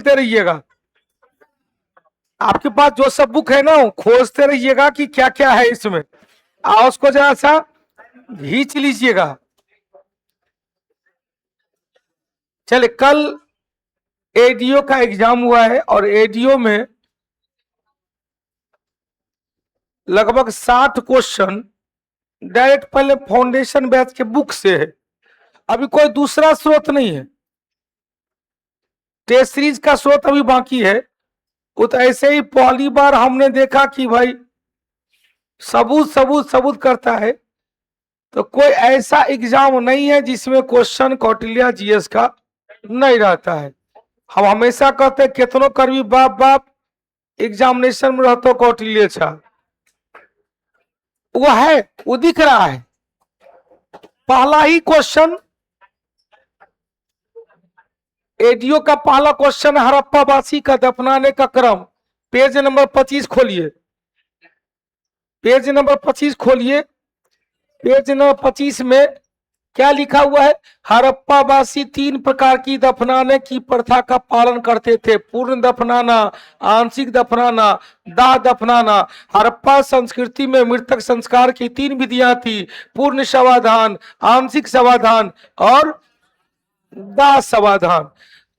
खोजते रहिएगा, आपके पास जो सब बुक है ना खोजते रहिएगा कि क्या क्या है इसमें, और उसको जरा सा खींच लीजिएगा। चले, कल एडीओ का एग्जाम हुआ है और एडीओ में लगभग 60 क्वेश्चन डायरेक्ट पहले फाउंडेशन बैच के बुक से है, अभी कोई दूसरा स्रोत नहीं है, टेस्ट सीरीज का स्रोत अभी बाकी है। वो तो ऐसे ही पहली बार हमने देखा कि भाई सबूत सबूत सबूत करता है, तो कोई ऐसा एग्जाम नहीं है जिसमें क्वेश्चन कौटिल्य जीएस का नहीं रहता है। हम हमेशा कहते हैं कितनों करवी बाप बाप एग्जामिनेशन में रहता कौटिल्य छा, वो है, वो दिख रहा है। पहला ही क्वेश्चन एडीओ का पहला क्वेश्चन हड़प्पा वासी का दफनाने का क्रम, पेज नंबर 25 खोलिए, पेज नंबर 25 खोलिए। पेज नंबर 25 में क्या लिखा हुआ है? हड़प्पा वासी 3 प्रकार की दफनाने की प्रथा का पालन करते थे: पूर्ण दफनाना, आंशिक दफनाना, दाह दफनाना। हड़प्पा संस्कृति में मृतक संस्कार की 3 विधियां थी: पूर्ण शवाधान, आंशिक शवाधान और दाह शवाधान।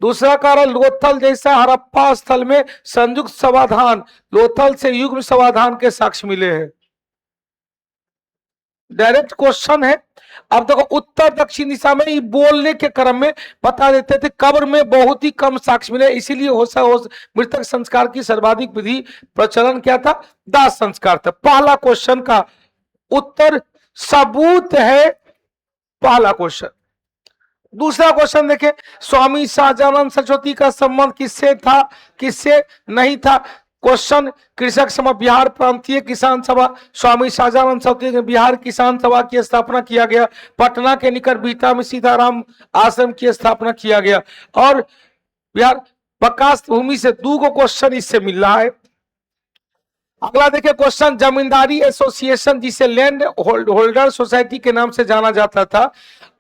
दूसरा कारण, लोथल जैसा हड़प्पा स्थल में संयुक्त शवाधान, लोथल से युग्म शवाधान के साक्ष्य मिले हैं। डायरेक्ट क्वेश्चन है। अब देखो, उत्तर दक्षिण दिशा में बोलने के क्रम में बता देते थे कब्र में बहुत ही कम साक्ष्य मिले, इसीलिए मृतक संस्कार की सर्वाधिक विधि प्रचलन क्या था? दाह संस्कार था। पहला क्वेश्चन का उत्तर सबूत है, पहला क्वेश्चन। दूसरा क्वेश्चन देखें, स्वामी शाहजानंद सरस्वती का संबंध किससे था, किससे नहीं था? क्वेश्चन, कृषक सभा बिहार प्रांतीय किसान सभा, स्वामी शाहजानंद सरस्वती ने बिहार किसान सभा की स्थापना किया गया। पटना के निकट बीटा में सीताराम आश्रम की स्थापना किया गया। और बिहार प्रकाश भूमि से 2 क्वेश्चन इससे मिल रहा है। अगला देखिए क्वेश्चन, जमींदारी एसोसिएशन जिसे लैंड होल्डर सोसाइटी के नाम से जाना जाता था,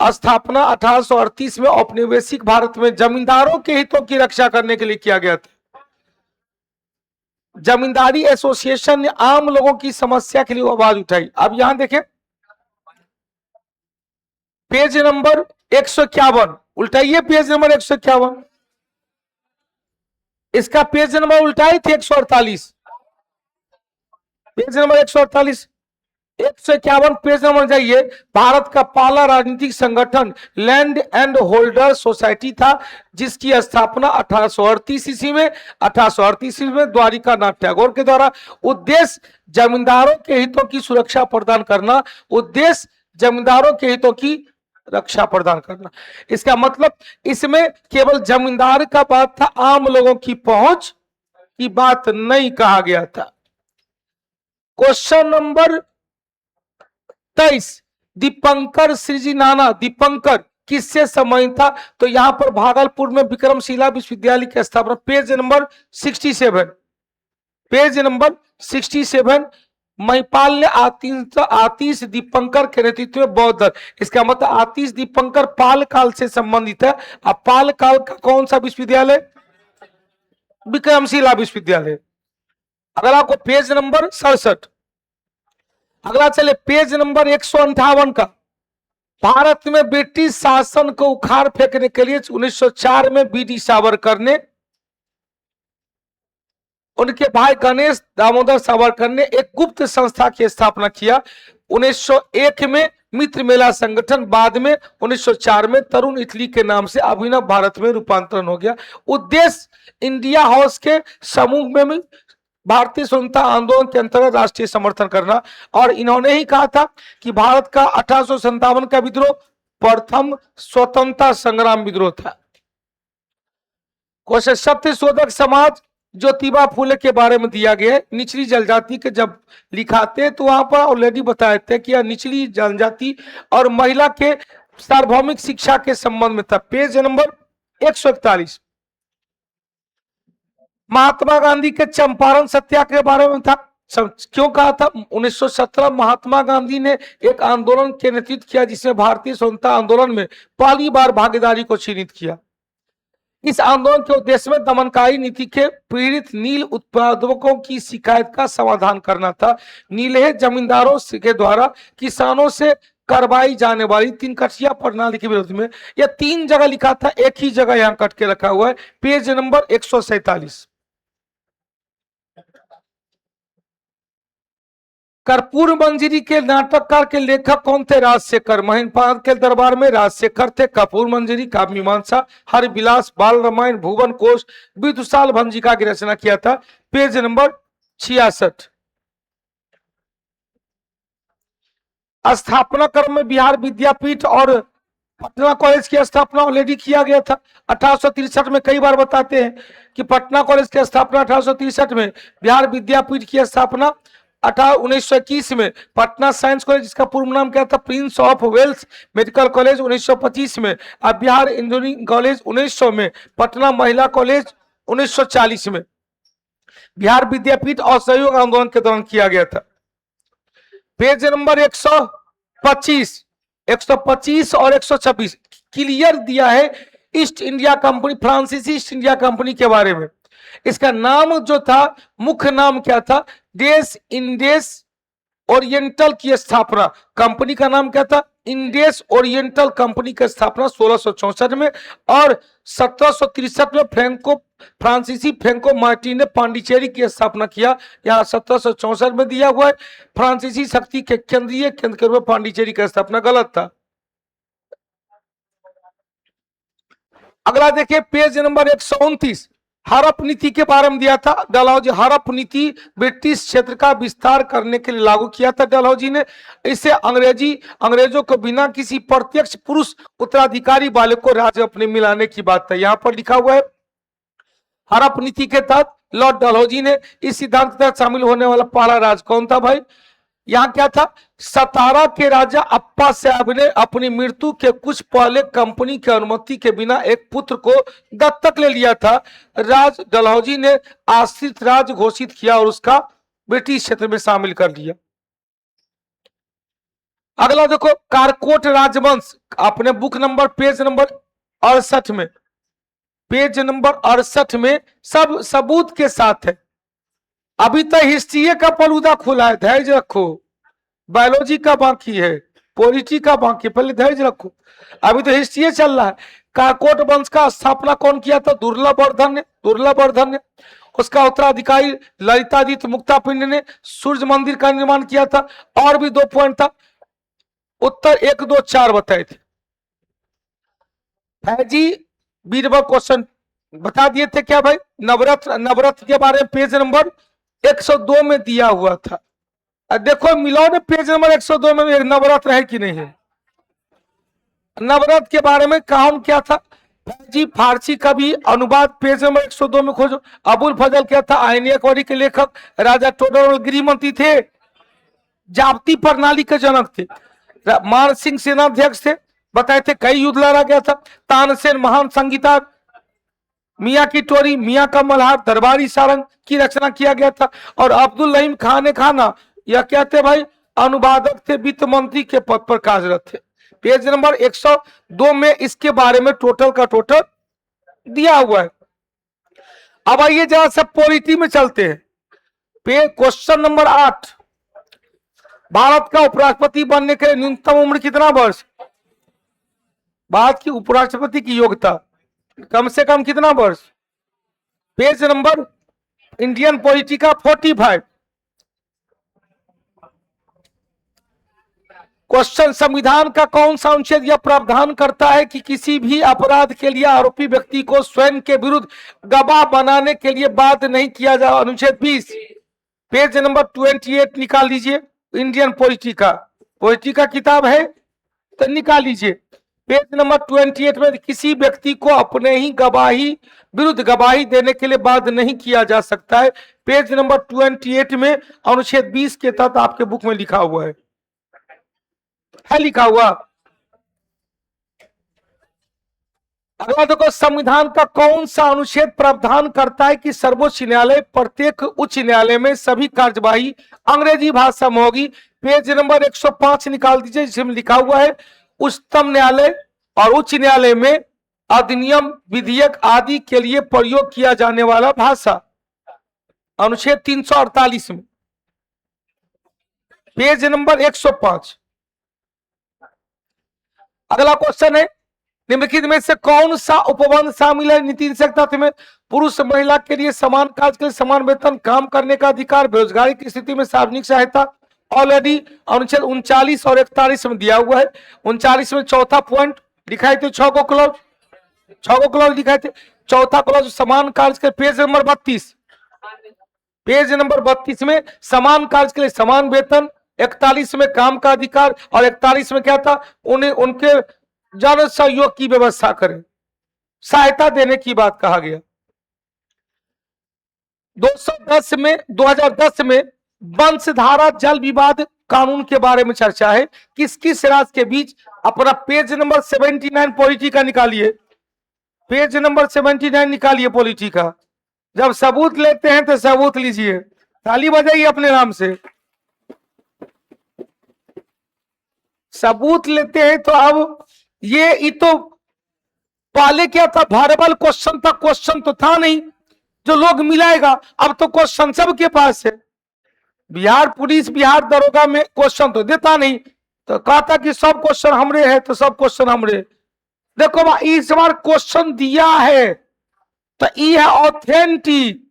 स्थापना 1838 में औपनिवेशिक भारत में जमींदारों के हितों की रक्षा करने के लिए किया गया था। जमींदारी एसोसिएशन ने आम लोगों की समस्या के लिए आवाज उठाई। अब यहां देखें, पेज नंबर 151 उल्टाइए, पेज नंबर 151, इसका पेज नंबर उल्टाई थी 148, पेज नंबर 148, 151 पेज नंबर जाइए। भारत का पहला राजनीतिक संगठन लैंड एंड होल्डर सोसाइटी था, जिसकी स्थापना 1838 ईस्वी में 1838 ईस्वी में द्वारिका नाथ टैगोर के द्वारा। उद्देश्य जमींदारों के हितों की सुरक्षा प्रदान करना, उद्देश्य जमींदारों के हितों की रक्षा प्रदान करना। इसका मतलब इसमें केवल जमींदार का बात था, आम लोगों की पहुंच की बात नहीं कहा गया था। क्वेश्चन नंबर 23, दीपंकर सृजनाना, दीपंकर किससे संबंधित था? तो यहां पर भागलपुर में विक्रमशिला विश्वविद्यालय की स्थापना, page number 67, page number 67, Mahipal ने आतीश दीपंकर के नेतृत्व में बौद्ध धर्म। इसका मतलब आतीश दीपंकर पाल काल से संबंधित है। अब पाल काल का कौन सा विश्वविद्यालय? विक्रमशिला विश्वविद्यालय। अगर आपको पेज नंबर 67, अगला चले पेज नंबर 158 का, भारत में ब्रिटिश शासन को उखाड़ फेंकने के लिए 1904 में बीडी सावरकर ने, उनके भाई गणेश दामोदर सावरकर ने एक गुप्त संस्था की स्थापना किया। 1901 में मित्र मेला संगठन, बाद में 1904 में तरुण इटली के नाम से अभिनव भारत में रूपांतरण हो गया। उद्देश्य इंडिया हाउस के समूह में भारतीय स्वतंत्रता आंदोलन के अंतर्गत राष्ट्रीय समर्थन करना। और इन्होंने ही कहा था कि भारत का 1857 का विद्रोह प्रथम स्वतंत्रता संग्राम विद्रोह था। क्वेश्चन, सत्य शोधक समाज ज्योतिबा फूले के बारे में दिया गया है। निचली जनजाति के जब लिखाते तो वहां पर ऑलरेडी बताए थे कि यह निचली जनजाति और महिला के सार्वभौमिक शिक्षा के संबंध में था। पेज नंबर 141, महात्मा गांधी के चंपारण सत्याग्रह के बारे में था। क्यों कहा था? 1917 महात्मा गांधी ने एक आंदोलन के नेतृत्व किया जिसमें भारतीय स्वतंत्रता आंदोलन में पहली बार भागीदारी को चिन्हित किया। इस आंदोलन के उद्देश्य में दमनकारी नीति के पीड़ित नील उत्पादकों की शिकायत का समाधान करना था। नीलहे जमींदारों के द्वारा किसानों से करवाई जाने वाली तीन कठिया प्रणाली के विरोध में। यह 3 जगह लिखा था, एक ही जगह यहां कट के रखा हुआ है, पेज नंबर 147। कर्पूर मंजरी के नाटककार के लेखक कौन थे? राजशेखर। महीपाल के दरबार में राजशेखर थे। कर्पूर मंजरी, काव्य मीमांसा, हर विलास, बाल रामायण, भुवन कोश, विदुषाल भंजिका की रचना किया था, पेज नंबर 66। स्थापना क्रम में बिहार विद्यापीठ और पटना कॉलेज की स्थापना ऑलरेडी किया गया था 1863 में। कई बार बताते हैं कि पटना कॉलेज की स्थापना 1863 में, बिहार विद्यापीठ की स्थापना 1921 में, पटना साइंस कॉलेज जिसका पूर्व नाम क्या था? Prince of Wales medical college 1925 में, अब बिहार इंजीनियरिंग कॉलेज 1900 में, पटना महिला कॉलेज 1940 में। बिहार विद्यापीठ असहयोग आंदोलन के दौरान किया गया था। पेज नंबर 125, 125 और 126 क्लियर दिया है ईस्ट इंडिया कंपनी, फ्रांसीसी ईस्ट इंडिया कंपनी के बारे में। इसका नाम जो था, मुख्य नाम क्या था? देश इंडेस ओरिएंटल की स्थापना, कंपनी का नाम क्या था? इंडेस ओरिएंटल कंपनी की स्थापना 1664 में, और 1763 में फ्रांसीसी फ्रैंको मार्टिन ने पांडिचेरी की स्थापना किया। यहाँ 1764 में दिया हुआ है, फ्रांसीसी शक्ति के केंद्रीय केंद्र के रूप में पांडिचेरी की स्थापना गलत था। अगला देखिए पेज नंबर 129, हड़प नीति के बारे में दिया था डलहौजी। हड़प नीति ब्रिटिश क्षेत्र का विस्तार करने के लिए लागू किया था डलहौजी ने। इससे अंग्रेजों को बिना किसी प्रत्यक्ष पुरुष उत्तराधिकारी वाले को राज्य अपने मिलाने की बात है। यहाँ पर लिखा हुआ है हड़प नीति के तहत लॉर्ड डलहौजी ने इस सिद्धांत के तहत शामिल होने वाला पहला राज्य कौन था भाई? यहाँ क्या था? सतारा के राजा अप्पा साहब ने अपनी मृत्यु के कुछ पहले कंपनी की अनुमति के बिना एक पुत्र को दत्तक ले लिया था। राज डलहौजी ने आश्रित राज्य घोषित किया और उसका ब्रिटिश क्षेत्र में शामिल कर लिया। अगला देखो कारकोट राजवंश, अपने बुक नंबर पेज नंबर 68 में, पेज नंबर 68 में सब सबूत के साथ है। अभी तक हिस्ट्री का पलूदा खुला है, धैर्य रखो। बायोलॉजी का बाकी है, पॉलिटी का बाकी, पहले धैर्य रखो, अभी तो हिस्ट्री चल रहा है। काकोट वंश का स्थापना कौन किया था? दुर्लभवर्धन ने। उसका उत्तराधिकारी ललितादित्य मुक्तापिंड ने सूर्य मंदिर का निर्माण किया था। और भी 2 पॉइंट था, उत्तर 1, 2, 4 बताए थे। फैजी बीरबल क्वेश्चन बता दिए थे क्या भाई? नवरत्न के बारे में पेज नंबर 102 में दिया हुआ था। देखो मिलाओ ने पेज नंबर 102 में एक नवरत्न है कि नहीं है? नवरत्न के बारे में कौन क्या था? फैजी फारसी का भी अनुवाद पेज नंबर 102 में खोजो। अबुल फजल क्या था? आईनी अकबरी के लेखक, राजा टोडर गृह मंत्री थे, जाप्ती प्रणाली के जनक थे, मान सिंह सेनाध्यक्ष थे, बताए थे, कई युद्ध लड़ा गया था। तानसेन महान संगीतकार, मियाँ की टोरी, मियाँ का मल्हार, दरबारी सारंग की रचना किया गया था। और अब्दुल रहीम खान खाना यह क्या थे भाई? अनुवादक थे, वित्त मंत्री के पद पर कार्यरत थे। पेज नंबर 102 में इसके बारे में टोटल का टोटल दिया हुआ है। अब आइए जरा सब पॉलिटी में चलते हैं। क्वेश्चन नंबर 8, भारत का उपराष्ट्रपति बनने के लिए न्यूनतम उम्र कितना वर्ष? भारत की उपराष्ट्रपति की योग्यता कम से कम कितना वर्ष? पेज नंबर इंडियन पॉलिटी का 45। क्वेश्चन, संविधान का कौन सा अनुच्छेद यह प्रावधान करता है कि किसी भी अपराध के लिए आरोपी व्यक्ति को स्वयं के विरुद्ध गवाह बनाने के लिए बाध्य नहीं किया जाए? अनुच्छेद 20। पेज नंबर 28 निकाल लीजिए, इंडियन पॉलिटी का किताब है तो निकाल लीजिए। पेज नंबर 28 में किसी व्यक्ति को अपने ही विरुद्ध गवाही देने के लिए बाध्य नहीं किया जा सकता है। पेज नंबर 28 में अनुच्छेद 20 के तहत आपके बुक में लिखा हुआ है लिखा हुआ। अगला देखो, संविधान का कौन सा अनुच्छेद प्रावधान करता है कि सर्वोच्च न्यायालय प्रत्येक उच्च न्यायालय में सभी कार्यवाही अंग्रेजी भाषा में होगी? पेज नंबर 105 निकाल दीजिए, जिसमें लिखा हुआ है उच्चतम न्यायालय और उच्च न्यायालय में अधिनियम, विधेयक आदि के लिए प्रयोग किया जाने वाला भाषा। अनुच्छेद 348 में पेज नंबर 105। अगला क्वेश्चन है, निम्नलिखित में से कौन सा उपबंध शामिल है नीति निर्देशक तत्व में? पुरुष महिला के लिए समान कार्य के लिए समान वेतन, काम करने का अधिकार, बेरोजगारी की स्थिति में सार्वजनिक सहायता। ऑलरेडी अनुच्छेद 39 और 41 में दिया हुआ है। 39 में चौथा पॉइंट दिखाए थे, 6 को क्लॉज दिखाए थे। चौथा क्लॉज समान कार्य के, पेज नंबर 32, पेज नंबर 32 में समान कार्य के लिए समान वेतन, 41 में काम का अधिकार और 41 में क्या था, उन्हें उनके जन सहयोग की व्यवस्था करें, सहायता देने की बात कहा गया। 2010 में वंशधारा जल विवाद कानून के बारे में चर्चा है। किस किस राज्य के बीच? अपना पेज नंबर 79 पॉलिटी का निकालिए, पेज नंबर 79 निकालिए पॉलिटी का। जब सबूत लेते हैं तो सबूत लीजिए, ताली बजाइए अपने नाम से। सबूत लेते हैं तो अब ये तो पहले क्या था, वर्बल क्वेश्चन था, क्वेश्चन तो था नहीं जो लोग मिलाएगा। अब तो क्वेश्चन सबके पास है। बिहार पुलिस, बिहार दरोगा में क्वेश्चन तो देता नहीं, तो कहता कि सब क्वेश्चन हमरे है, तो सब क्वेश्चन हमरे। देखो भाई, इस बार क्वेश्चन दिया है तो ये है ऑथेंटिक,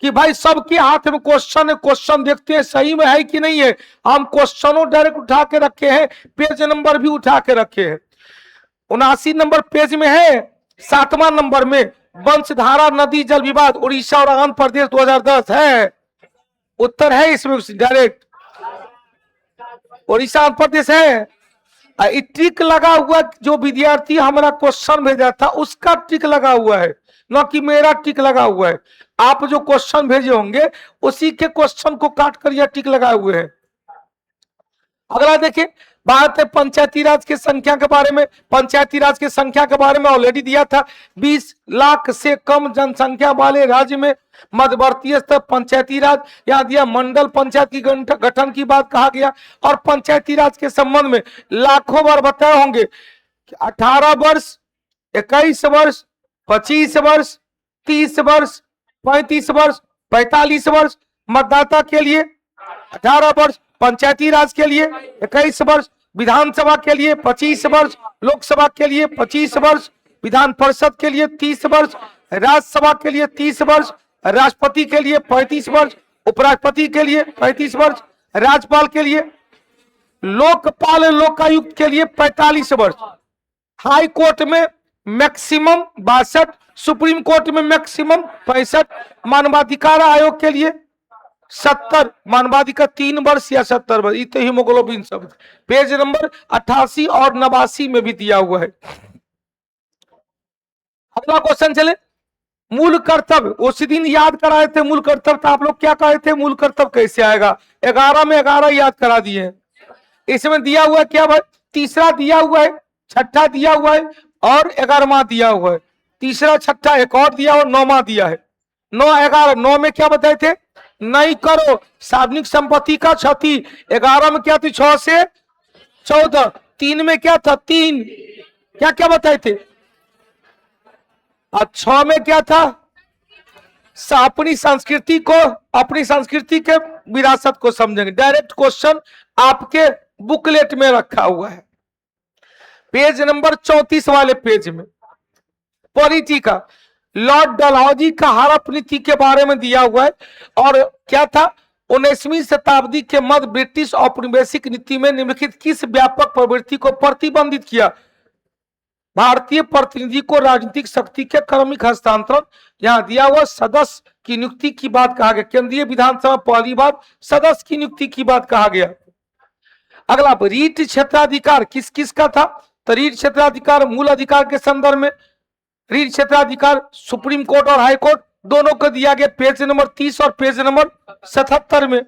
कि भाई सबके हाथ में क्वेश्चन है, क्वेश्चन देखते हैं सही में है कि नहीं है। हम क्वेश्चनों डायरेक्ट उठा के रखे हैं, पेज नंबर भी उठा के रखे हैं। 79 नंबर पेज में है, 7वां नंबर में वंशधारा नदी जल विवाद उड़ीसा और आंध्र प्रदेश 2010 है, उत्तर है इसमें डायरेक्ट, उड़ीसा आंध्र प्रदेश है। टिक लगा हुआ, जो विद्यार्थी हमारा क्वेश्चन भेजा था उसका टिक लगा हुआ है, न कि मेरा टिक लगा हुआ है। आप जो क्वेश्चन भेजे होंगे उसी के क्वेश्चन को काट कर यह टिक लगाए हुए हैं। अगला देखिए, बात है पंचायती राज की संख्या के बारे में। पंचायती राज की संख्या के बारे में ऑलरेडी दिया था। 20 लाख से कम जनसंख्या वाले राज्य में मध्यवर्ती स्तर पंचायती राज, यहाँ दिया मंडल पंचायत की गठन की बात कहा गया। और पंचायती राज के संबंध में लाखों बार बताए होंगे, 18 वर्ष, 21 वर्ष, 25 वर्ष, 30 वर्ष, 35 वर्ष, 45 वर्ष मतदाता के लिए, 18 वर्ष पंचायती राज के लिए, 21 वर्ष विधानसभा के लिए, 25 वर्ष लोकसभा के लिए, 25 वर्ष विधान परिषद के लिए, 30 वर्ष राज्यसभा के लिए, 30 वर्ष राष्ट्रपति के लिए, 35 वर्ष उपराष्ट्रपति के लिए, 35 वर्ष राज्यपाल के लिए, लोकपाल लोकायुक्त के लिए 45 वर्ष, हाई कोर्ट में मैक्सिमम 62, सुप्रीम कोर्ट में मैक्सिमम 65, मानवाधिकार आयोग के लिए 70, मानवाधिकार 3 वर्ष या 70 वर्ष, ये तो हीमोग्लोबिन शब्द पेज नंबर 88 और 89 में भी दिया हुआ है। अगला क्वेश्चन चले, मूल कर्तव्य। उसी दिन याद कराए थे मूल कर्तव्य, तो आप लोग क्या कहे थे मूल कर्तव्य कैसे आएगा? 11 में 11 याद करा दिए। इसमें दिया हुआ है क्या भाई? तीसरा दिया हुआ है, छठा दिया हुआ है और 11वां दिया हुआ है। तीसरा छठा एक और दिया और 9वां दिया है। 9, 11, 9 में क्या बताए थे? नहीं करो सार्वजनिक संपत्ति का क्षति। 11 में क्या थी? 6 से 14। 3 में क्या था? 3 क्या क्या बताए थे? और 6 में क्या था? अपनी संस्कृति को, अपनी संस्कृति के विरासत को समझेंगे। डायरेक्ट क्वेश्चन आपके बुकलेट में रखा हुआ है, पेज नंबर 34 वाले पेज में। पॉलिटी का लॉर्ड डलहौजी का हड़प नीति के बारे में दिया हुआ है। और क्या था? 19वीं शताब्दी के मध्य ब्रिटिश औपनिवेशिक नीति में निम्नलिखित किस व्यापक प्रवृत्ति को प्रतिबंधित किया? भारतीय प्रतिनिधि को राजनीतिक शक्ति के क्रमिक हस्तांतरण, यहां दिया हुआ सदस्य की नियुक्ति की बात कहा गया। केंद्रीय विधानसभा पहली बार सदस्य की नियुक्ति की बात कहा गया। अगला, रीट क्षेत्राधिकार किस किस का था? तो रीट क्षेत्राधिकार मूल अधिकार के संदर्भ में, रीट क्षेत्राधिकार सुप्रीम कोर्ट और हाई कोर्ट दोनों को दिया गया, पेज नंबर 30 और पेज नंबर 77 में।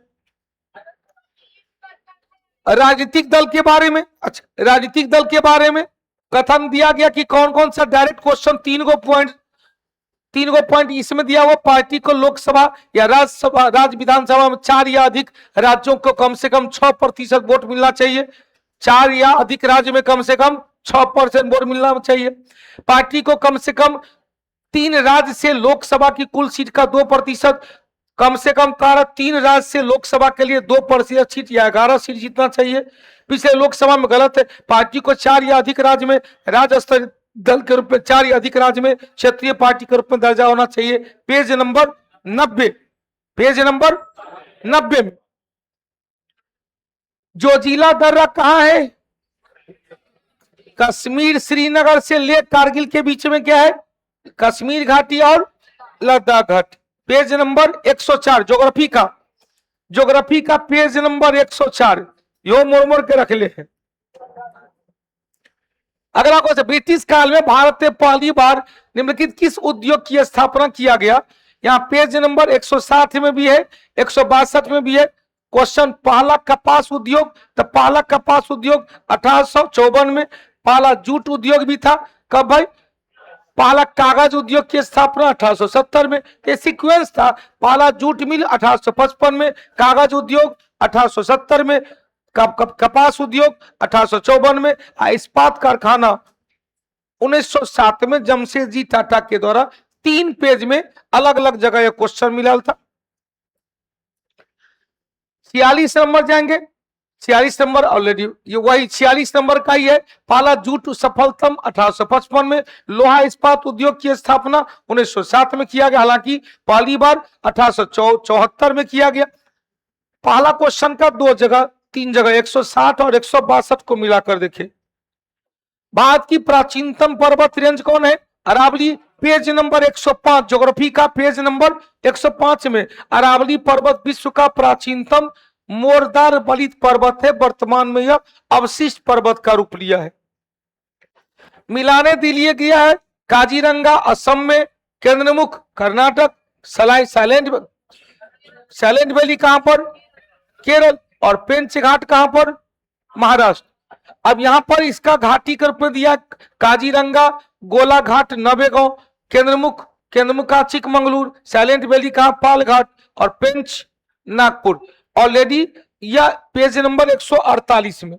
राजनीतिक दल के बारे में, अच्छा राजनीतिक दल के बारे में कथन दिया गया कि कौन कौन सा डायरेक्ट क्वेश्चन, 3 गो पॉइंट इसमें दिया हुआ। पार्टी को लोकसभा या राज्य विधानसभा में 4 या अधिक राज्यों को कम से कम 6% वोट मिलना चाहिए। 4 या अधिक राज्य में कम से कम 6% वोट मिलना चाहिए। पार्टी को कम से कम 3 राज्य से लोकसभा की कुल सीट का 2%, कम से कम 3 राज्य से लोकसभा के लिए 2% सीट या 11 सीट जीतना चाहिए। पिछले लोकसभा में गलत है, पार्टी को 4 या अधिक राज्य में राज्य स्तरीय दल के रूप में, 4 या अधिक राज्य में क्षेत्रीय पार्टी के रूप में दर्जा होना चाहिए। पेज नंबर 90, पेज नंबर 90 में जोजिला दर्रा कहां है? कश्मीर श्रीनगर से ले कारगिल के बीच में क्या है? कश्मीर घाटी और लद्दाख घाटी। पेज नंबर 104 ज्योग्राफी का पेज नंबर 104 यो मोड़ के रख ले हैं। अगला क्वेश्चन, ब्रिटिश काल में भारत में पहली बार निम्नलिखित किस उद्योग की स्थापना किया गया? यहाँ पेज नंबर 160 में भी है, 162 में भी है। क्वेश्चन, पहला कपास उद्योग, तो पहला कपास उद्योग 1854 में। पहला जूट उद्योग भी था, कब भाई? पहला कागज उद्योग की स्थापना 1870 में। ये सीक्वेंस था, पहला जूट मिल 1855 में, कागज उद्योग 1870 में, कपास उद्योग 1854 में, इस्पात कारखाना 1907 में जमशेदजी टाटा के द्वारा। 3 पेज में अलग अलग जगह यह क्वेश्चन मिला था। 46 नंबर जाएंगे, 46 नंबर ऑलरेडी ये वही 46 नंबर का ही है। पहला जूट सफलतम 1855 में। लोहा इस्पात उद्योग की स्थापना 1907 में किया गया, हालांकि पहली बार 1874 में किया गया। पहला क्वेश्चन का 3 जगह 160 और 162 को मिलाकर देखें। भारत की प्राचीनतम पर्वत रेंज कौन है? अरावली। पेज नंबर 105 ज्योग्राफी का पेज नंबर 105 में अरावली पर्वत विश्व का प्राचीनतम मोरदार बलित पर्वत है। वर्तमान में यह अवशिष्ट पर्वत का रूप लिया है। मिलाने दिलिए गया है काजीरंगा असम में, केंद्रमुख कर्नाटक, साइलेंट वैली कहां पर? केरल। और पेंच घाट कहां पर? महाराष्ट्र। अब यहां पर इसका घाटी के रूप में दिया काजीरंगा, गोलाघाट नवेगांव, केंद्रमुख का चिकमंगलूर, साइलेंट वैली कहां? पालघाट, और पेंच नागपुर। ऑलरेडी यह पेज नंबर 148 में।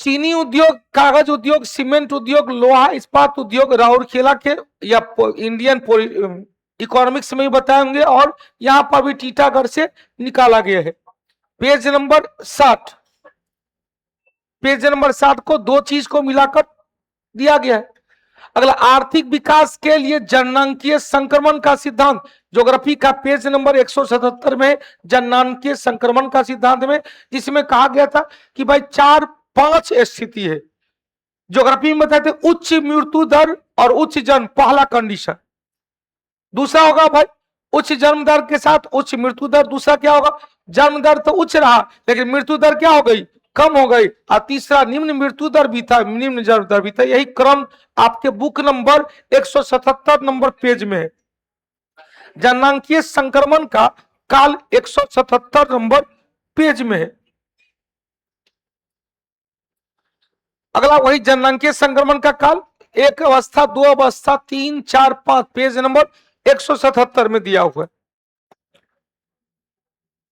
चीनी उद्योग, कागज उद्योग, सीमेंट उद्योग, लोहा इस्पात उद्योग राउरकेला के या इंडियन इकोनॉमिक्स में ही बताएंगे, और यहां पर भी टीटागढ़ से निकाला गया है। पेज नंबर 60, पेज नंबर 60 को 2 चीज को मिलाकर दिया गया है। अगला, आर्थिक विकास के लिए जननांकीय संक्रमण का सिद्धांत। ज्योग्राफी का पेज नंबर 177 में जननांकीय संक्रमण का सिद्धांत में, जिसमें कहा गया था कि भाई 4-5 स्थिति है। ज्योग्राफी में बताते उच्च मृत्यु दर और उच्च जन्म, पहला कंडीशन। दूसरा होगा भाई उच्च जन्म दर के साथ उच्च मृत्यु दर। दूसरा क्या होगा? जन्म दर तो उच्च रहा लेकिन मृत्यु दर क्या हो गई? कम हो गई। और तीसरा निम्न मृत्यु दर भी था, निम्न जन्म दर भी था। यही क्रम आपके बुक नंबर 177 नंबर पेज में है। जननांकीय संक्रमण का काल 177 नंबर पेज में है। अगला वही जननांकीय संक्रमण का काल, 1 अवस्था, 2 अवस्था, 3, 4, 5, पेज नंबर 177 में दिया हुआ है।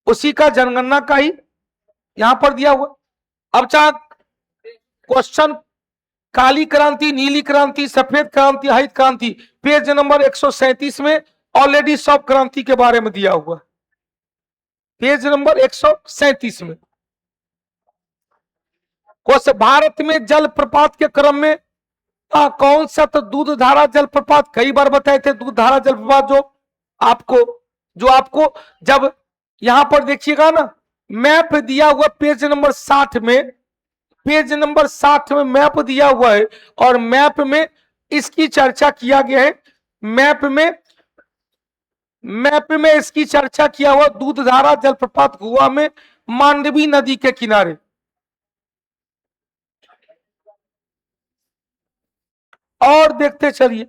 उसी का जनगणना का ही यहां पर दिया हुआ। अब चाह क्वेश्चन, काली क्रांति, नीली क्रांति, सफेद क्रांति, हरित क्रांति, पेज नंबर 137 में ऑलरेडी सब क्रांति के बारे में दिया हुआ। पेज नंबर 137 में क्वेश्चन, भारत में जलप्रपात के क्रम में कौन सा? तो दूधधारा जलप्रपात, कई बार बताए थे दूधधारा जलप्रपात। जो आपको जब यहां पर देखिएगा ना मैप दिया हुआ पेज नंबर 60 में, पेज नंबर 60 में मैप दिया हुआ है, और मैप में इसकी चर्चा किया गया है। मैप में इसकी चर्चा किया हुआ दूधधारा जलप्रपात गोवा में, मांडवी नदी के किनारे। और देखते चलिए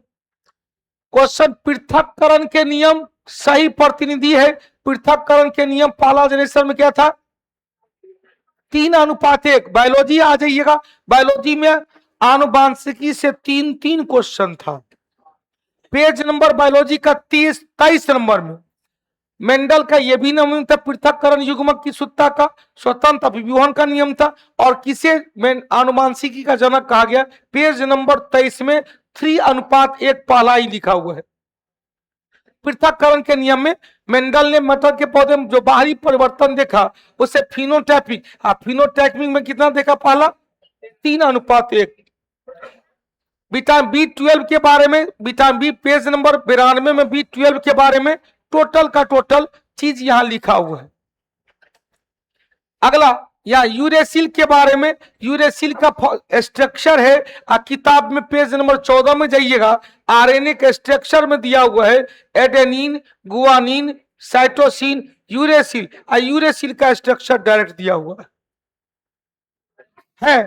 क्वेश्चन, पृथक्करण के नियम सही प्रतिनिधि है। पृथक्करण के नियम पहला जनरेशन में क्या था? 3:1। बायोलॉजी आ जाइएगा, बायोलॉजी में आनुवांशिकी से 3 क्वेश्चन था। पेज नंबर बायोलॉजी का 23 नंबर में मेंडल का यह भी नियम था, पृथक्करण युग्मक की शुद्धता का, स्वतंत्र विभेदन का नियम था। और किसे आनुवांशिकी का जनक कहा गया? पेज नंबर 23 में 3:1 पहला ही लिखा हुआ है। पृथक्करण के नियम में मेंडल ने मटर के पौधे में जो बाहरी परिवर्तन देखा उसे फिनोटाइपिक, फिनोटाइपिक में कितना देखा? पहला 3:1। विटामिन B12 के बारे में, विटामिन बी पेज नंबर 92 में B12 के बारे में टोटल का टोटल चीज यहां लिखा हुआ है। अगला या यूरेसिल के बारे में, यूरेसिल का स्ट्रक्चर है किताब में पेज नंबर 14 में जाइएगा, आरएनए के स्ट्रक्चर में दिया हुआ है adenine, guanine, cytosine, uracil. Uracil का स्ट्रक्चर डायरेक्ट दिया हुआ है।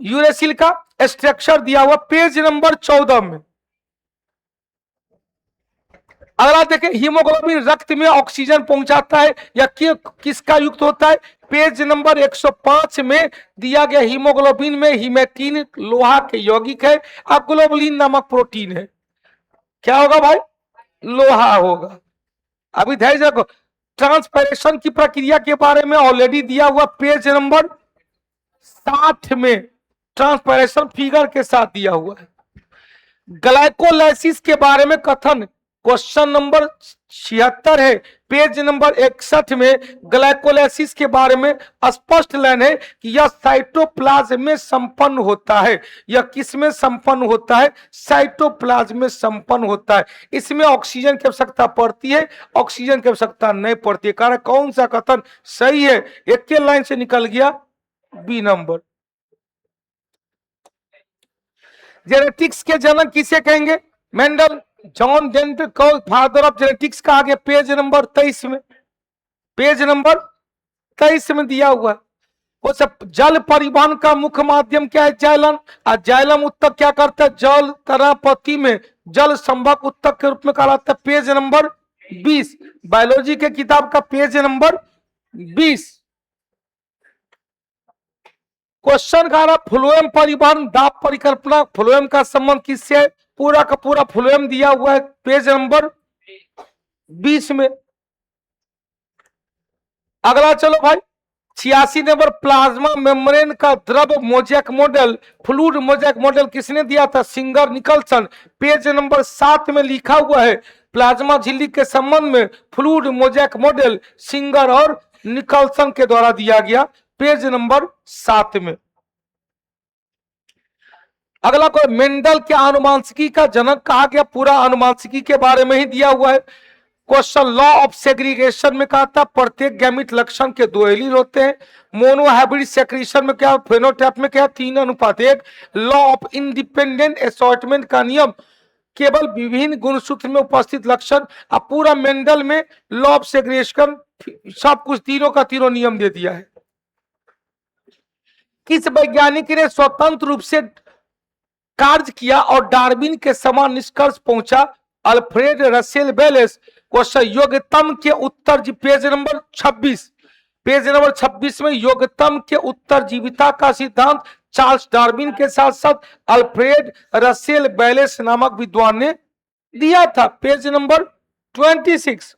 यूरेसिल का स्ट्रक्चर दिया हुआ पेज नंबर 14 में। अगला देखें, हीमोग्लोबिन रक्त में ऑक्सीजन पहुंचाता है या किसका युक्त होता है? पेज नंबर 105 में दिया गया हीमोग्लोबिन में हीमेटिन लोहा के यौगिक है और ग्लोबुलिन नामक प्रोटीन है। क्या होगा भाई? लोहा होगा। अभी धैर्य रखो, ट्रांसपैरेशन की प्रक्रिया के बारे में ऑलरेडी दिया हुआ पेज नंबर 60 में ट्रांसपैरेशन फिगर के साथ दिया हुआ है। ग्लाइकोलाइसिस के बारे में कथन क्वेश्चन नंबर 76 है, पेज नंबर 61 में ग्लाइकोलाइसिस के बारे में स्पष्ट लाइन है कि यह साइटोप्लाज्म में संपन्न होता है। यह किस में संपन्न होता है? साइटोप्लाज्म में संपन्न होता है। इसमें ऑक्सीजन की आवश्यकता पड़ती है, ऑक्सीजन की आवश्यकता नहीं पड़ती है। कारण कौन सा कथन सही है? एक के लाइन से निकल गया बी नंबर। जेनेटिक्स के जनक किसे कहेंगे? मेंडल। जॉन डेंटन को फादर ऑफ जेनेटिक्स कहा गया पेज नंबर 23 में, पेज नंबर 23 में दिया हुआ है। वो सब जल परिवहन का मुख्य माध्यम क्या है? जाइलम। और जाइलम उत्तक क्या करता है? जल तनापति में जल संभक उत्तक के रूप में कहलाता है। पेज नंबर 20 बायोलॉजी के किताब का पेज नंबर 20। क्वेश्चन का रहा फ्लोएम परिवहन दाब परिकल्पना, फ्लोएम का संबंध किससे है? पूरा का पूरा फ्लोएम दिया हुआ है पेज नंबर 20 में। अगला चलो भाई 86 नंबर, प्लाज्मा मेम्ब्रेन का द्रव mosaic model, fluid mosaic model किसने दिया था? Singer Nicholson. पेज नंबर 7 में लिखा हुआ है प्लाज्मा झिल्ली के संबंध में फ्लूइड मोजैक मॉडल सिंगर और निकलसन के द्वारा दिया गया, पेज नंबर 7 में। अगला कोई मेंडल के आनुवांशिकी का जनक कहा गया, पूरा आनुवांशिकी के बारे में ही दिया हुआ है। क्वेश्चन लॉ ऑफ सेग्रीगेशन में कहा था प्रत्येक गैमिट लक्षण के 2 एलील होते हैं। मोनोहाइब्रिड सेक्रेशन में क्या? फेनोटाइप में क्या? 3:1। लॉ ऑफ इंडिपेंडेंट असॉर्टमेंट का नियम केवल विभिन्न गुणसूत्र में उपस्थित लक्षण। अब पूरा मेंडल में लॉ ऑफ सेग्रीगेशन सब कुछ तीनों का तीनों नियम दे दिया है। किस वैज्ञानिक ने स्वतंत्र रूप से कार्य किया और डार्विन के समान निष्कर्ष पहुंचा? Alfred Russel Wallace. क्वेश्चन योग्यतम के उत्तर पेज नंबर 26, पेज नंबर 26 में योग्यतम के उत्तर जीविता का सिद्धांत चार्ल्स डार्विन के साथ साथ अल्फ्रेड रसेल वेलेस नामक विद्वान ने दिया था, पेज नंबर 26।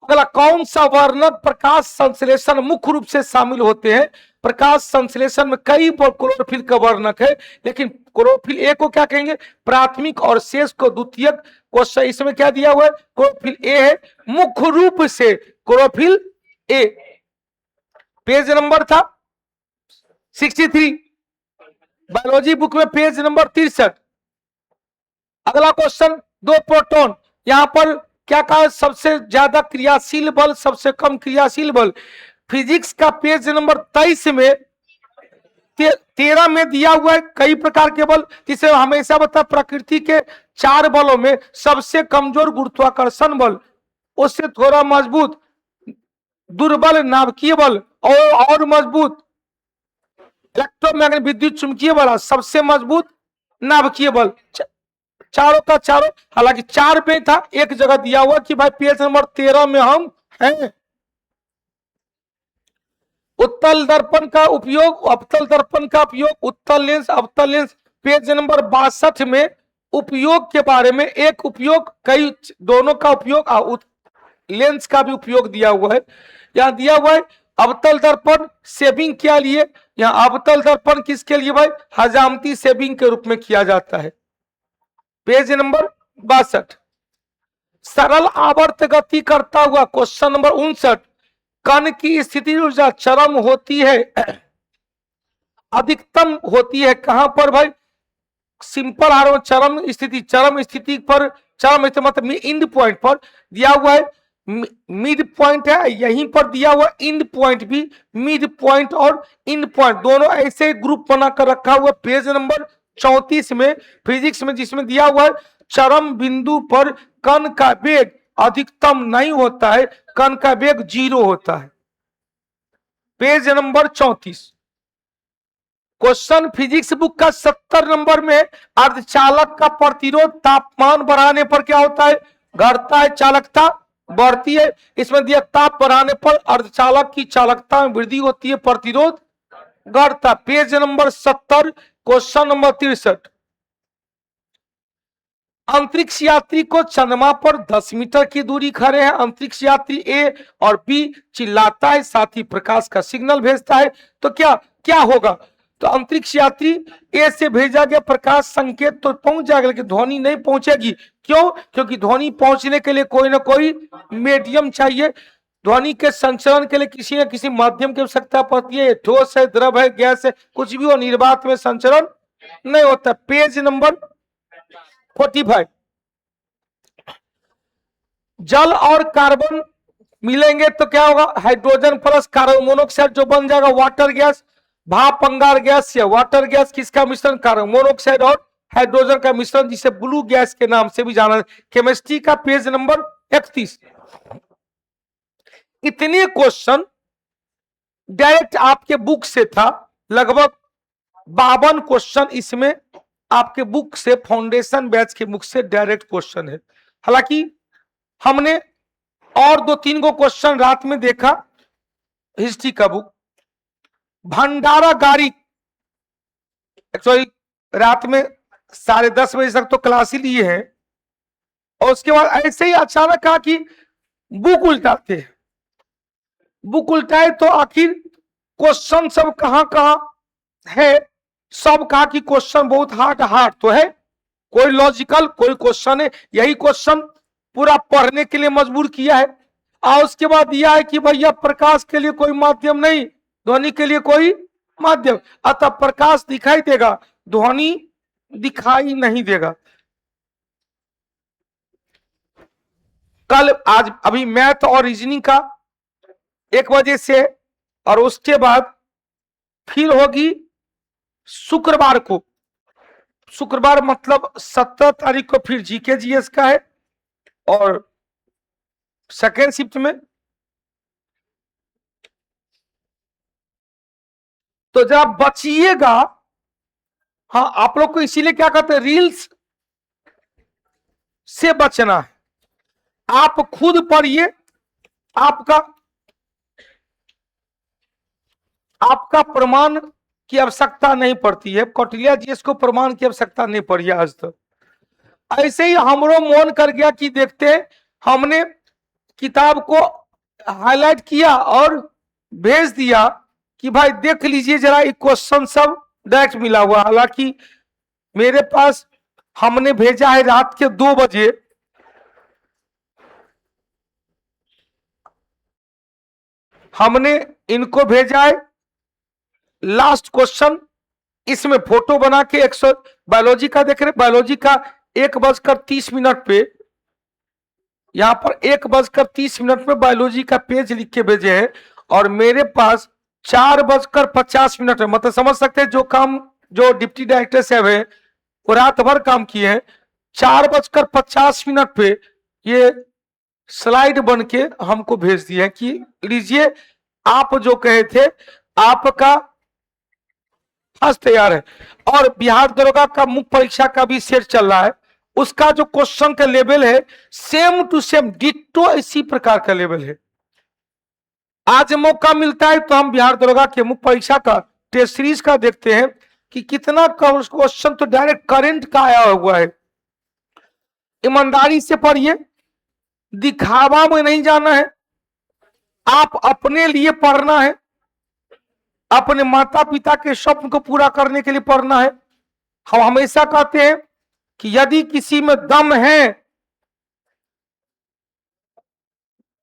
अगला कौन सा वर्णक प्रकाश संश्लेषण मुख्य रूप से शामिल होते हैं? प्रकाश संश्लेषण में कई क्लोरोफिल का वर्णक है, लेकिन क्लोरोफिल ए को क्या कहेंगे? प्राथमिक और शेष को द्वितीयक। क्वेश्चन इसमें क्या दिया हुआ है? क्लोरोफिल ए है मुख्य रूप से क्लोरोफिल ए। पेज नंबर था 63 बायोलॉजी बुक में, पेज नंबर 63। अगला क्वेश्चन 2 प्रोटॉन, यहां पर क्या कहा? सबसे ज्यादा क्रियाशील बल, सबसे कम क्रियाशील बल। फिजिक्स का पेज नंबर 23 में 13 में दिया हुआ है कई प्रकार के बल, जिसे हमेशा बता प्रकृति के 4 बलों में सबसे कमजोर गुरुत्वाकर्षण बल, उससे थोड़ा मजबूत दुर्बल नाभिकीय बल और मजबूत इलेक्ट्रोमैग्नेटिक विद्युत चुंबकीय बल, सबसे मजबूत नाभिकीय बल। चारों का चारों, हालांकि 4 पे था, एक जगह दिया हुआ कि भाई पेज नंबर 13 में हम हैं। उत्तल दर्पण का उपयोग, अवतल दर्पण का उपयोग, उत्तल लेंस अवतल लेंस, पेज नंबर 62 में उपयोग के बारे में एक उपयोग, कई दोनों का उपयोग लेंस का भी उपयोग दिया हुआ है। यहाँ दिया हुआ है अवतल दर्पण शेविंग के लिए। यहाँ अवतल दर्पण किसके लिए भाई? हजामती शेविंग के रूप में किया जाता है। Page number 62। सरल आवर्त गति करता हुआ क्वेश्चन नंबर 59। कण की स्थिति ऊर्जा चरम होती है, अधिकतम होती है कहां पर भाई? सिंपल आर चरम स्थिति पर, चरम स्थिति मतलब इंड पॉइंट पर दिया हुआ है। मिड पॉइंट है यहीं पर दिया हुआ, इंड पॉइंट भी, मिड पॉइंट और इंड पॉइंट दोनों ऐसे ग्रुप बनाकर रखा हुआ पेज नंबर 34 में फिजिक्स में, जिसमें दिया हुआ है चरम बिंदु पर कण का वेग अधिकतम नहीं होता है, कण का वेग 0 होता है। Page number 34 question physics book का 70 नंबर में अर्धचालक का प्रतिरोध तापमान बढ़ाने पर क्या होता है? घटता है, चालकता बढ़ती है। इसमें दिया ताप बढ़ाने पर अर्धचालक की चालकता में वृद्धि होती है, प्रतिरोध घटता। Page number 70 question number 63। अंतरिक्ष यात्री को चंद्रमा पर 10 मीटर की दूरी खड़े हैं। अंतरिक्ष यात्री ए और बी चिल्लाता है, साथ ही प्रकाश का सिग्नल भेजता है, तो क्या क्या होगा? तो अंतरिक्ष यात्री ए से भेजा गया प्रकाश संकेत तो पहुंच जाएगा, लेकिन ध्वनि नहीं पहुंचेगी। क्यों? क्योंकि ध्वनि पहुंचने के लिए कोई ना कोई मीडियम चाहिए। ध्वनि के संचरण के लिए किसी न किसी माध्यम की आवश्यकता पड़ती है। ठोस है, द्रव है, गैस है, कुछ भी हो, निर्वात में संचरण नहीं होता। Page number 45। जल और कार्बन मिलेंगे तो क्या होगा? हाइड्रोजन प्लस कार्बन मोनोऑक्साइड जो बन जाएगा वाटर गैस। भाप अंगार गैस या वाटर गैस किसका मिश्रण? कार्बन मोनोऑक्साइड और हाइड्रोजन का मिश्रण, जिसे ब्लू गैस के नाम से भी जाना है। केमिस्ट्री का पेज नंबर 31। इतने क्वेश्चन डायरेक्ट आपके बुक से था, लगभग 52 क्वेश्चन इसमें आपके बुक से, फाउंडेशन बैच के बुक से डायरेक्ट क्वेश्चन है। हालांकि हमने और 2-3 को क्वेश्चन रात में देखा, हिस्ट्री का बुक भंडारा गाड़ी, एक्चुअली रात में 10:30 बजे तक तो क्लास ही लिए हैं, और उसके बाद ऐसे ही अचानक कहा कि बुक उल्टाते हैं। बुक उल्टाए तो आखिर क्वेश्चन सब कहां कहां है? सब कहा कि क्वेश्चन बहुत हार्ड तो है, कोई लॉजिकल, कोई क्वेश्चन है। यही क्वेश्चन पूरा पढ़ने के लिए मजबूर किया है। और उसके बाद दिया है कि भैया प्रकाश के लिए कोई माध्यम नहीं, ध्वनि के लिए कोई माध्यम, अतः प्रकाश दिखाई देगा, ध्वनि दिखाई नहीं देगा। कल आज अभी मैथ और रीजनिंग का 1 बजे से, और उसके बाद फिर होगी शुक्रवार को, शुक्रवार मतलब 17 तारीख को फिर जीके जीएस का है, और सेकेंड शिफ्ट में तो जरा बचिएगा। हाँ, आप लोग को इसीलिए क्या कहते हैं, रील्स से बचना है। आप खुद पढ़िए, आपका प्रमाण की आवश्यकता नहीं पड़ती है। कौटिल्य जी इसको प्रमाण की आवश्यकता नहीं पड़ी आज तक। ऐसे ही हमरो मन कर गया कि देखते हैं, हमने किताब को हाईलाइट किया और भेज दिया कि भाई देख लीजिए जरा, ये क्वेश्चन सब डायरेक्ट मिला हुआ। हालांकि मेरे पास हमने भेजा है रात के 2 बजे, हमने इनको भेजा है लास्ट क्वेश्चन। इसमें फोटो बना के 100 बायोलॉजी का देख रहे, बायोलॉजी का 1:30 पे, यहां पर 1:30 पे बायोलॉजी का पेज लिख के भेजे हैं, और मेरे पास 4:50 है। मतलब समझ सकते हैं जो काम जो डिप्टी डायरेक्टर साहब है वो रात भर काम किए हैं। 4:50 पे ये स्लाइड बन के हमको भेज दिए हैं कि लीजिए, आप जो कहे थे आपका आज तैयार है। और बिहार दरोगा का मुख्य परीक्षा का भी सेट चल रहा है, उसका जो क्वेश्चन का लेवल है सेम टू सेम डिट्टो इसी प्रकार का लेवल है। आज मौका मिलता है तो हम बिहार दरोगा के मुख्य परीक्षा का टेस्ट सीरीज का देखते हैं कि कितना क्वेश्चन तो डायरेक्ट करंट का आया हुआ है। ईमानदारी से पढ़िए, दिखावा में नहीं जाना है, आप अपने लिए पढ़ना है, अपने माता पिता के स्वप्न को पूरा करने के लिए पढ़ना है। हम हमेशा कहते हैं कि यदि किसी में दम है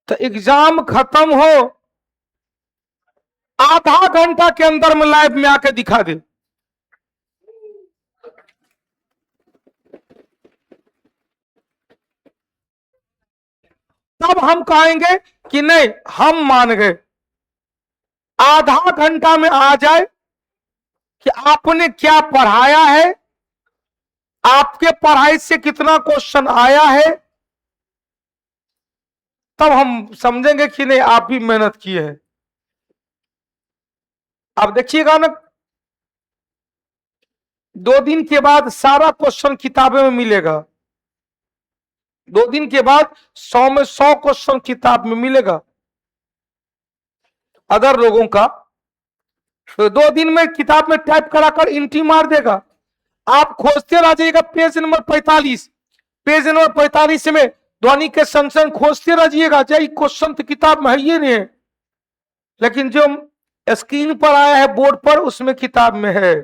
तो एग्जाम खत्म हो आधा घंटा के अंदर में लाइव में आके दिखा दे। तब हम कहेंगे कि नहीं हम मान गए। आधा घंटा में आ जाए कि आपने क्या पढ़ाया है, आपके पढ़ाई से कितना क्वेश्चन आया है, तब हम समझेंगे कि नहीं आप भी मेहनत किए हैं। अब देखिएगा ना, 2 दिन के बाद सारा क्वेश्चन किताबें में मिलेगा। 2 दिन के बाद 100 में 100 क्वेश्चन किताब में मिलेगा अदर लोगों का। तो 2 दिन में किताब में टाइप कराकर एंट्री मार देगा। आप खोजते रह जाइएगा पेज नंबर 45, पेज नंबर 45 में ध्वनि के संचरण खोजते रह जाइएगा। क्वेश्चन तो किताब में है ही नहीं है, लेकिन जो स्क्रीन पर आया है बोर्ड पर उसमें किताब में है।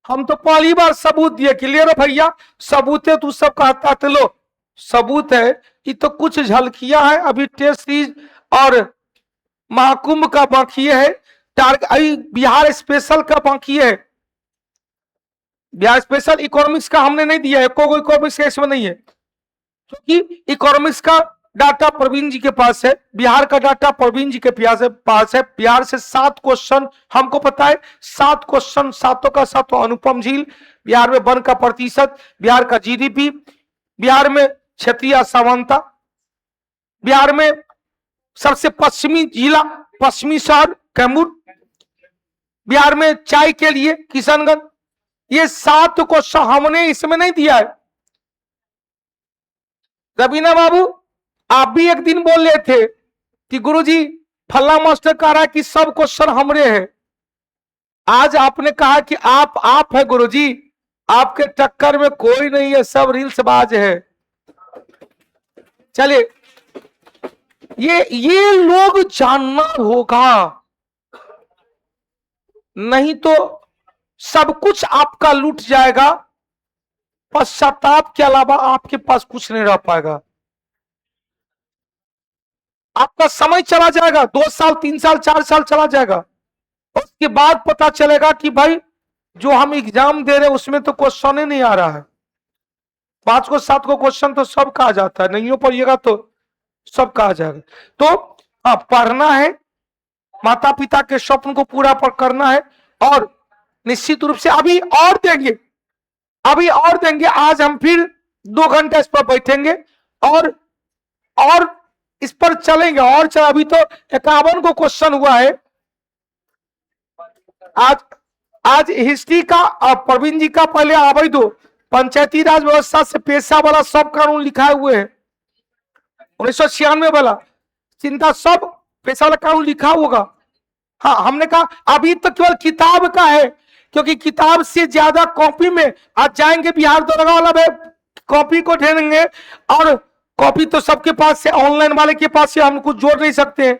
हम तो पहली बार सबूत दिए कि ले रो भैया सबूत है, तू सब कहता तो लो सबूत है। ये तो कुछ झलकियां है, अभी टेस्ट सीरीज और महाकुंभ का बाकी है, बिहार स्पेशल का बाकी है। बिहार स्पेशल इकोनॉमिक्स का हमने नहीं दिया है, कोई इकोनॉमिक्स का इसमें नहीं है, क्योंकि इकोनॉमिक्स का डाटा प्रवीण जी के पास है, बिहार का डाटा प्रवीण जी के पास है। बिहार से 7 क्वेश्चन हमको पता है, 7 क्वेश्चन, सातों का सातों अनुपम झील, बिहार में वन का प्रतिशत, बिहार का जीडीपी, बिहार में क्षेत्रीय समानता, बिहार में सबसे पश्चिमी जिला पश्चिमी शहर कैमूर, बिहार में चाय के लिए किशनगंज। ये 7 क्वेश्चन हमने इसमें नहीं दिया है। रवीना बाबू आप भी एक दिन बोल रहे थे कि गुरुजी फल्ला मास्टर कह रहा है कि सब क्वेश्चन हमरे हैं। आज आपने कहा कि आप है गुरुजी, आपके टक्कर में कोई नहीं है, सब रील्स बाज है। चलिए ये लोग जानना होगा, नहीं तो सब कुछ आपका लूट जाएगा, पश्चाताप के अलावा आपके पास कुछ नहीं रह पाएगा। आपका समय चला जाएगा, 2 साल 3 साल 4 साल चला जाएगा, उसके बाद पता चलेगा कि भाई जो हम एग्जाम दे रहे हैं उसमें तो क्वेश्चन ही नहीं आ रहा है। 5 को 7 को क्वेश्चन तो सब कहा जाता है, नहीं हो पढ़िएगा तो सब कहा जाएगा। तो पढ़ना है, माता पिता के स्वप्न को पूरा करना है, और निश्चित रूप से अभी और देंगे, आज हम फिर 2 घंटे इस पर बैठेंगे और इस पर चलेंगे और अभी तो 51 को क्वेश्चन हुआ है। आज हिस्ट्री का और प्रवीण जी का पहले आवे दो, पंचायती राज व्यवस्था से पेशा वाला सब कानून लिखा हुए है, 1996 वाला चिंता सब पेशा वाला कानून लिखा होगा। हाँ हमने कहा अभी तो केवल किताब का है, क्योंकि किताब से ज्यादा कॉपी में आज जाएंगे बिहार दरोगा वाला में कॉपी को ढेंगे, और कॉपी तो सबके पास से, ऑनलाइन वाले के पास से हम कुछ जोड़ नहीं सकते हैं।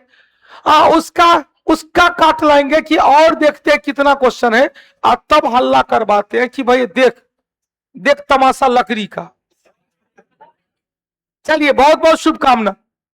उसका काट लाएंगे कि और देखते हैं कितना क्वेश्चन है, और तब हल्ला करवाते हैं कि भाई देख तमाशा लकड़ी का। चलिए बहुत बहुत शुभकामना।